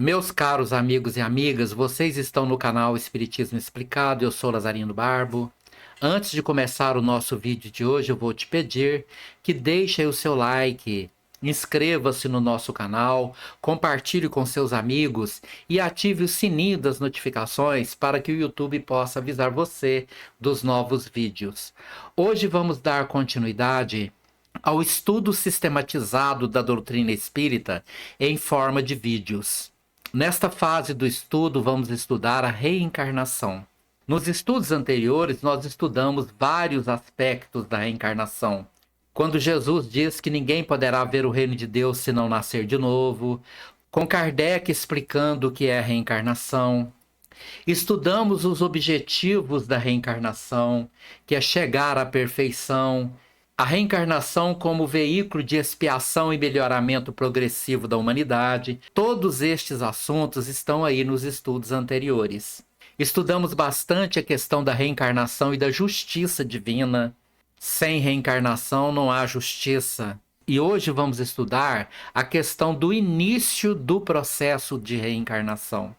Meus caros amigos e amigas, vocês estão no canal Espiritismo Explicado, eu sou Lazarino Barbo. Antes de começar o nosso vídeo de hoje, eu vou te pedir que deixe aí o seu like, inscreva-se no nosso canal, compartilhe com seus amigos e ative o sininho das notificações para que o YouTube possa avisar você dos novos vídeos. Hoje vamos dar continuidade ao estudo sistematizado da doutrina espírita em forma de vídeos. Nesta fase do estudo, vamos estudar a reencarnação. Nos estudos anteriores, nós estudamos vários aspectos da reencarnação. Quando Jesus diz que ninguém poderá ver o reino de Deus se não nascer de novo, com Kardec explicando o que é a reencarnação. Estudamos os objetivos da reencarnação, que é chegar à perfeição, a reencarnação como veículo de expiação e melhoramento progressivo da humanidade. Todos estes assuntos estão aí nos estudos anteriores. Estudamos bastante a questão da reencarnação e da justiça divina. Sem reencarnação não há justiça. E hoje vamos estudar a questão do início do processo de reencarnação.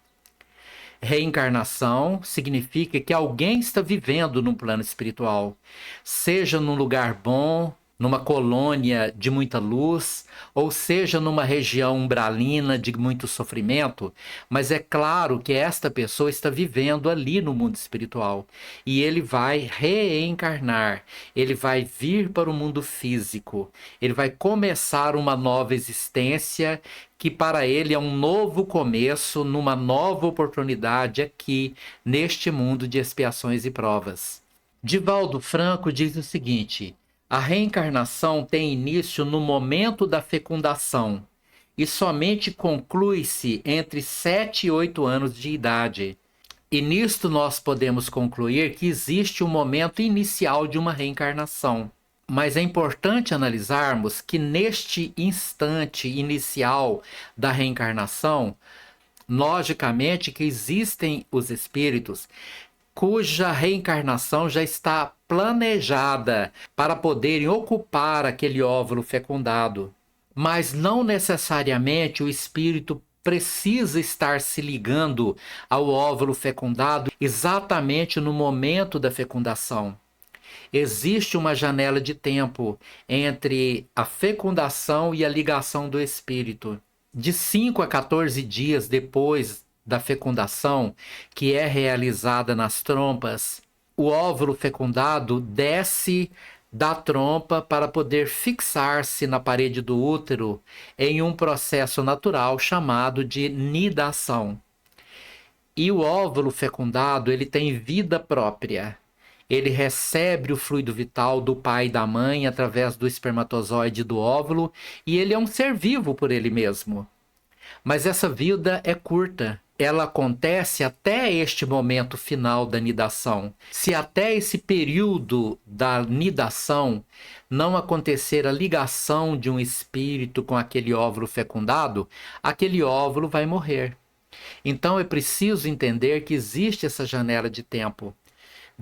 Reencarnação significa que alguém está vivendo num plano espiritual, seja num lugar bom, numa colônia de muita luz, ou seja numa região umbralina de muito sofrimento, mas é claro que esta pessoa está vivendo ali no mundo espiritual e ele vai reencarnar, ele vai vir para o mundo físico, ele vai começar uma nova existência que para ele é um novo começo, numa nova oportunidade aqui, neste mundo de expiações e provas. Divaldo Franco diz o seguinte: a reencarnação tem início no momento da fecundação e somente conclui-se entre 7 e 8 anos de idade. E nisto nós podemos concluir que existe um momento inicial de uma reencarnação. Mas é importante analisarmos que neste instante inicial da reencarnação, logicamente que existem os espíritos cuja reencarnação já está planejada para poderem ocupar aquele óvulo fecundado. Mas não necessariamente o espírito precisa estar se ligando ao óvulo fecundado exatamente no momento da fecundação. Existe uma janela de tempo entre a fecundação e a ligação do espírito. De 5 a 14 dias depois da fecundação, que é realizada nas trompas, o óvulo fecundado desce da trompa para poder fixar-se na parede do útero em um processo natural chamado de nidação. E o óvulo fecundado, ele tem vida própria. Ele recebe o fluido vital do pai e da mãe através do espermatozoide do óvulo e ele é um ser vivo por ele mesmo. Mas essa vida é curta. Ela acontece até este momento final da nidação. Se até esse período da nidação não acontecer a ligação de um espírito com aquele óvulo fecundado, aquele óvulo vai morrer. Então é preciso entender que existe essa janela de tempo.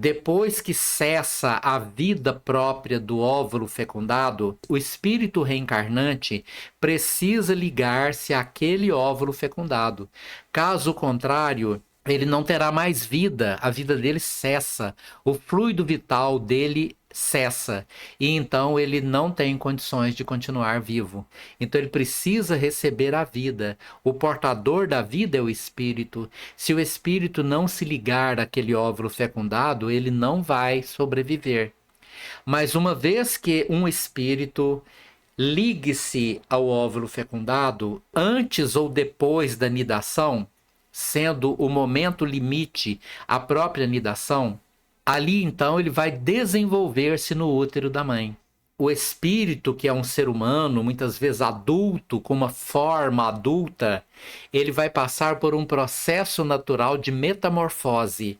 Depois que cessa a vida própria do óvulo fecundado, o espírito reencarnante precisa ligar-se àquele óvulo fecundado. Caso contrário, ele não terá mais vida, a vida dele cessa, o fluido vital dele cessa e então ele não tem condições de continuar vivo. Então ele precisa receber a vida. O portador da vida é o espírito. Se o espírito não se ligar àquele óvulo fecundado, ele não vai sobreviver. Mas uma vez que um espírito ligue-se ao óvulo fecundado, antes ou depois da nidação, sendo o momento limite a própria nidação, ali então ele vai desenvolver-se no útero da mãe. O espírito, que é um ser humano, muitas vezes adulto, com uma forma adulta, ele vai passar por um processo natural de metamorfose.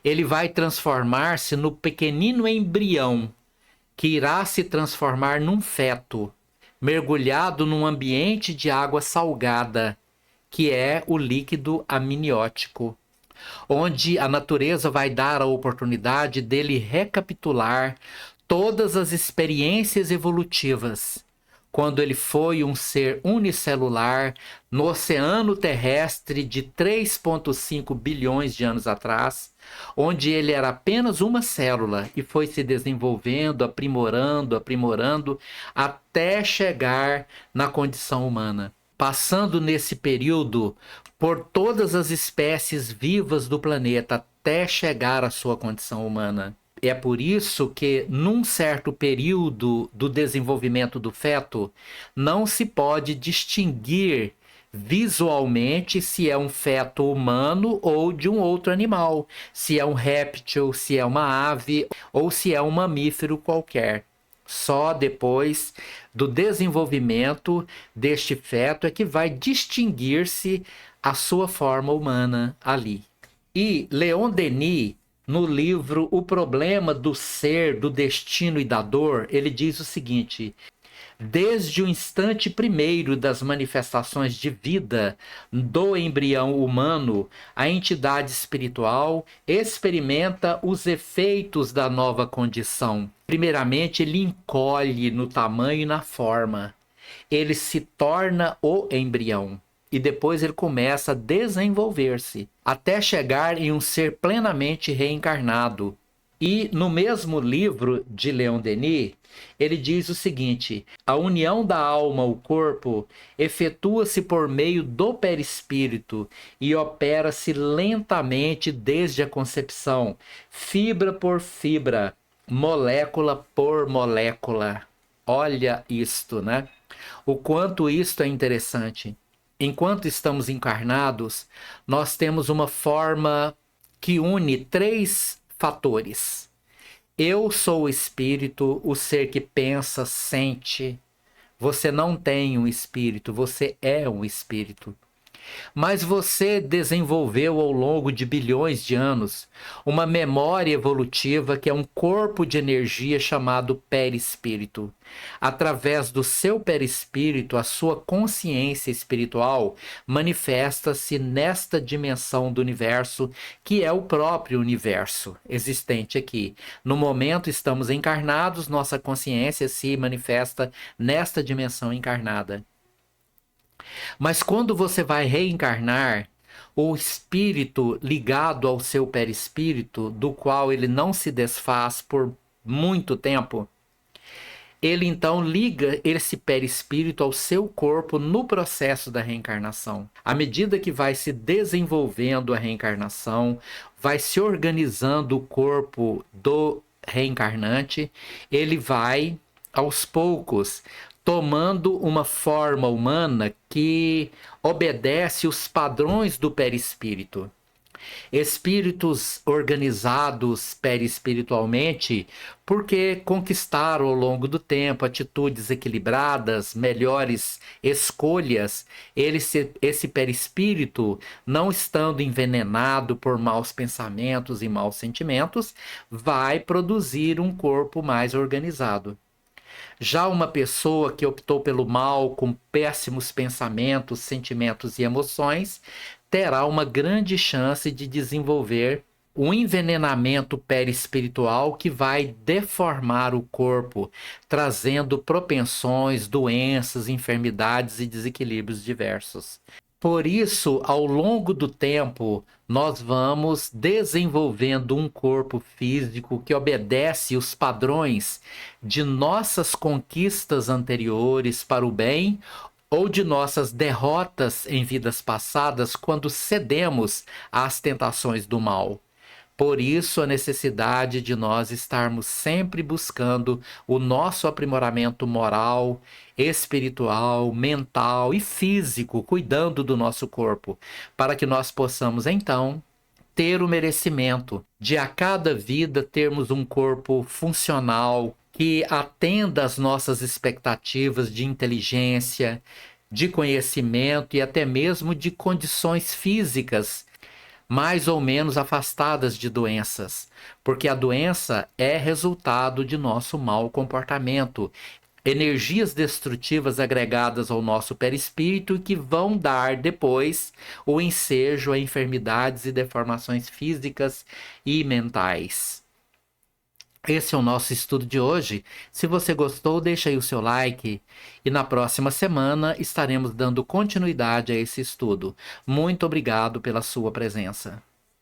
Ele vai transformar-se no pequenino embrião, que irá se transformar num feto, mergulhado num ambiente de água salgada, que é o líquido amniótico, onde a natureza vai dar a oportunidade dele recapitular todas as experiências evolutivas, quando ele foi um ser unicelular no oceano terrestre de 3,5 bilhões de anos atrás, onde ele era apenas uma célula e foi se desenvolvendo, aprimorando, aprimorando, até chegar na condição humana. Passando nesse período por todas as espécies vivas do planeta até chegar à sua condição humana. É por isso que, num certo período do desenvolvimento do feto, não se pode distinguir visualmente se é um feto humano ou de um outro animal, se é um réptil, se é uma ave ou se é um mamífero qualquer. Só depois do desenvolvimento deste feto é que vai distinguir-se a sua forma humana ali. E Leon Denis, no livro O Problema do Ser, do Destino e da Dor, ele diz o seguinte: desde o instante primeiro das manifestações de vida do embrião humano, a entidade espiritual experimenta os efeitos da nova condição. Primeiramente, ele encolhe no tamanho e na forma. Ele se torna o embrião. E depois ele começa a desenvolver-se, até chegar em um ser plenamente reencarnado. E no mesmo livro de Leon Denis, ele diz o seguinte: a união da alma ao corpo efetua-se por meio do perispírito e opera-se lentamente desde a concepção, fibra por fibra, molécula por molécula. Olha isto, né? O quanto isto é interessante. Enquanto estamos encarnados, nós temos uma forma que une 3 fatores. Eu sou o espírito, o ser que pensa, sente. Você não tem um espírito, você é um espírito. Mas você desenvolveu ao longo de bilhões de anos uma memória evolutiva que é um corpo de energia chamado perispírito. Através do seu perispírito, a sua consciência espiritual manifesta-se nesta dimensão do universo, que é o próprio universo existente aqui. No momento estamos encarnados, nossa consciência se manifesta nesta dimensão encarnada. Mas quando você vai reencarnar, o espírito ligado ao seu perispírito, do qual ele não se desfaz por muito tempo, ele então liga esse perispírito ao seu corpo no processo da reencarnação. À medida que vai se desenvolvendo a reencarnação, vai se organizando o corpo do reencarnante, ele vai, aos poucos, tomando uma forma humana que obedece os padrões do perispírito. Espíritos organizados perispiritualmente, porque conquistaram ao longo do tempo atitudes equilibradas, melhores escolhas, esse perispírito, não estando envenenado por maus pensamentos e maus sentimentos, vai produzir um corpo mais organizado. Já uma pessoa que optou pelo mal com péssimos pensamentos, sentimentos e emoções, terá uma grande chance de desenvolver um envenenamento perispiritual que vai deformar o corpo, trazendo propensões, doenças, enfermidades e desequilíbrios diversos. Por isso, ao longo do tempo, nós vamos desenvolvendo um corpo físico que obedece os padrões de nossas conquistas anteriores para o bem ou de nossas derrotas em vidas passadas quando cedemos às tentações do mal. Por isso, a necessidade de nós estarmos sempre buscando o nosso aprimoramento moral, espiritual, mental e físico, cuidando do nosso corpo, para que nós possamos, então, ter o merecimento de a cada vida termos um corpo funcional que atenda às nossas expectativas de inteligência, de conhecimento e até mesmo de condições físicas mais ou menos afastadas de doenças, porque a doença é resultado de nosso mau comportamento, energias destrutivas agregadas ao nosso perispírito que vão dar depois o ensejo a enfermidades e deformações físicas e mentais. Esse é o nosso estudo de hoje. Se você gostou, deixa aí o seu like e na próxima semana estaremos dando continuidade a esse estudo. Muito obrigado pela sua presença.